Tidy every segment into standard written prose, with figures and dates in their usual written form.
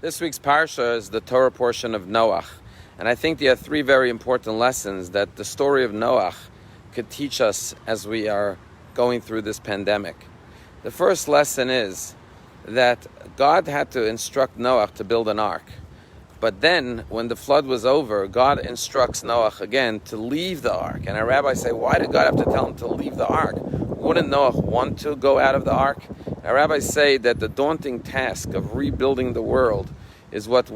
This week's parsha is the Torah portion of Noach, and I think there are three very important lessons that the story of Noach could teach us as we are going through this pandemic. The first lesson is that God had to instruct Noach to build an ark. But then, when the flood was over, God instructs Noach again to leave the ark. And our rabbis say, why did God have to tell him to leave the ark? Wouldn't Noach want to go out of the ark? Our rabbis say that the daunting task of rebuilding the world is what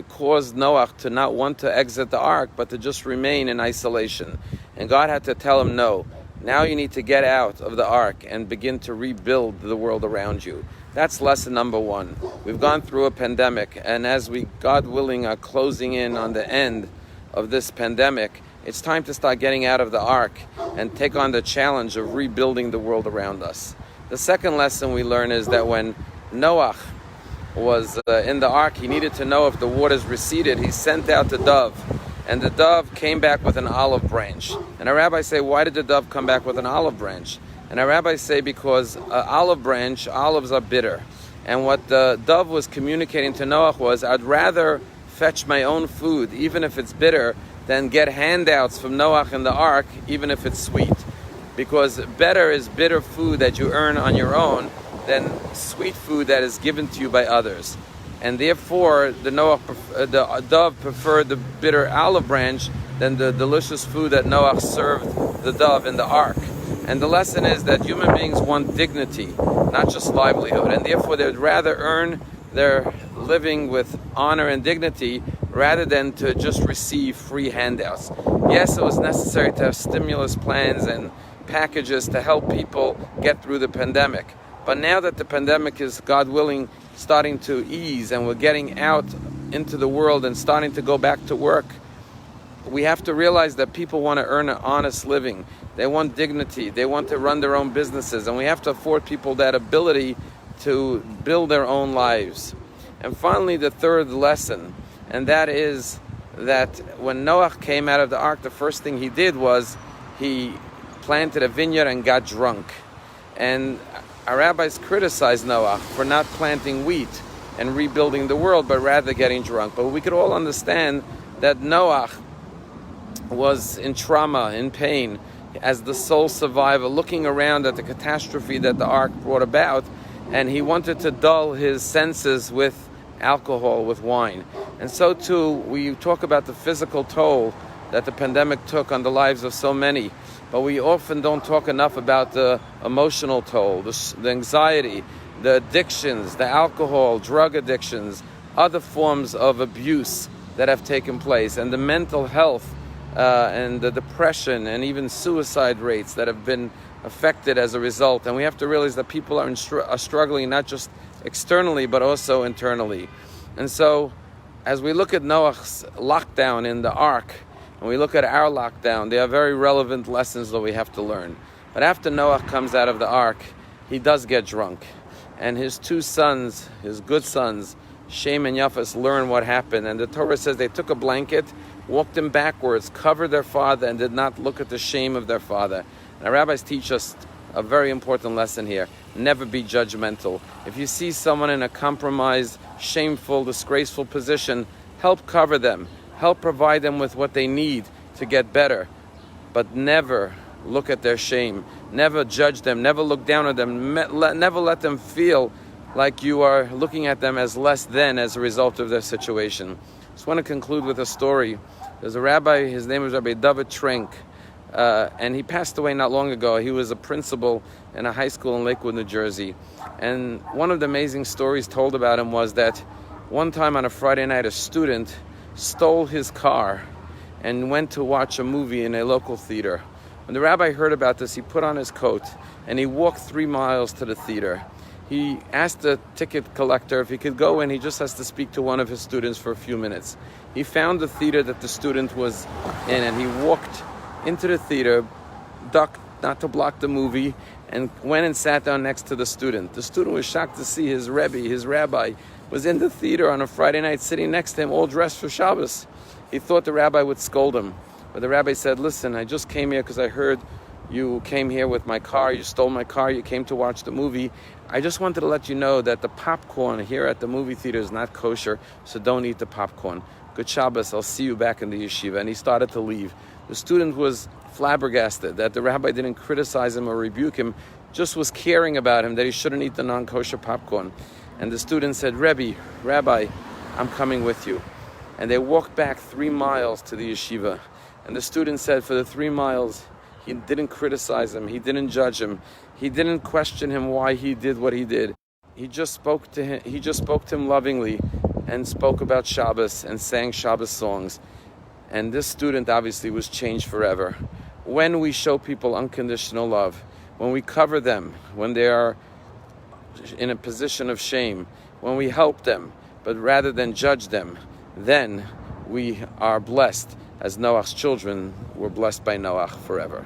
caused Noach to not want to exit the ark, but to just remain in isolation. And God had to tell him, no, now you need to get out of the ark and begin to rebuild the world around you. That's lesson number one. We've gone through a pandemic, and as we, God willing, are closing in on the end of this pandemic, it's time to start getting out of the ark and take on the challenge of rebuilding the world around us. The second lesson we learn is that when Noach was in the ark, he needed to know if the waters receded. He sent out the dove, and the dove came back with an olive branch. And our rabbis say, why did the dove come back with an olive branch? And our rabbis say because olives are bitter. And what the dove was communicating to Noach was, I'd rather fetch my own food, even if it's bitter, than get handouts from Noach in the ark, even if it's sweet. Because better is bitter food that you earn on your own than sweet food that is given to you by others. And therefore, the dove preferred the bitter olive branch than the delicious food that Noach served the dove in the ark. And the lesson is that human beings want dignity, not just livelihood. And therefore, they'd rather earn their living with honor and dignity rather than to just receive free handouts. Yes, it was necessary to have stimulus plans and packages to help people get through the pandemic. But now that the pandemic is, God willing, starting to ease and we're getting out into the world and starting to go back to work, we have to realize that people want to earn an honest living. They want dignity. They want to run their own businesses. And we have to afford people that ability to build their own lives. And finally, the third lesson, and that is that when Noach came out of the ark, the first thing he did was he planted a vineyard and got drunk. And our rabbis criticized Noach for not planting wheat and rebuilding the world, but rather getting drunk. But we could all understand that Noach was in trauma, in pain, as the sole survivor, looking around at the catastrophe that the ark brought about, and he wanted to dull his senses with alcohol, with wine. And so too, we talk about the physical toll that the pandemic took on the lives of so many, but we often don't talk enough about the emotional toll, the anxiety, the addictions, the alcohol, drug addictions, other forms of abuse that have taken place, and the mental health and the depression and even suicide rates that have been affected as a result. And we have to realize that people are struggling not just externally but also internally. And so as we look at Noach's lockdown in the ark and we look at our lockdown, there are very relevant lessons that we have to learn. But after Noach comes out of the ark, he does get drunk, and his two sons, his good sons, Shem and Japheth, learn what happened. And the Torah says they took a blanket, walked him backwards, covered their father, and did not look at the shame of their father. And our rabbis teach us a very important lesson here. Never be judgmental. If you see someone in a compromised, shameful, disgraceful position, help cover them. Help provide them with what they need to get better. But never look at their shame. Never judge them. Never look down on them. Never let them feel like you are looking at them as less than as a result of their situation. Just want to conclude with a story. There's a rabbi, his name was Rabbi David Trenk, and he passed away not long ago. He was a principal in a high school in Lakewood, New Jersey. And one of the amazing stories told about him was that one time on a Friday night, a student stole his car and went to watch a movie in a local theater. When the rabbi heard about this, he put on his coat and he walked 3 miles to the theater. He asked the ticket collector if he could go in. He just has to speak to one of his students for a few minutes. He found the theater that the student was in, and he walked into the theater, ducked not to block the movie, and went and sat down next to the student. The student was shocked to see his rebbe, his rabbi, was in the theater on a Friday night sitting next to him, all dressed for Shabbos. He thought the rabbi would scold him. But the rabbi said, listen, I just came here because I heard you came here with my car, you stole my car, you came to watch the movie. I just wanted to let you know that the popcorn here at the movie theater is not kosher, so don't eat the popcorn. Good Shabbos, I'll see you back in the yeshiva. And he started to leave. The student was flabbergasted that the rabbi didn't criticize him or rebuke him, just was caring about him, that he shouldn't eat the non-kosher popcorn. And the student said, Rabbi, I'm coming with you. And they walked back 3 miles to the yeshiva. And the student said for the 3 miles, he didn't criticize him, he didn't judge him, he didn't question him why he did what he did. He just spoke to him lovingly and spoke about Shabbos and sang Shabbos songs. And this student obviously was changed forever. When we show people unconditional love, when we cover them, when they are in a position of shame, when we help them, but rather than judge them, then we are blessed as Noach's children were blessed by Noach forever.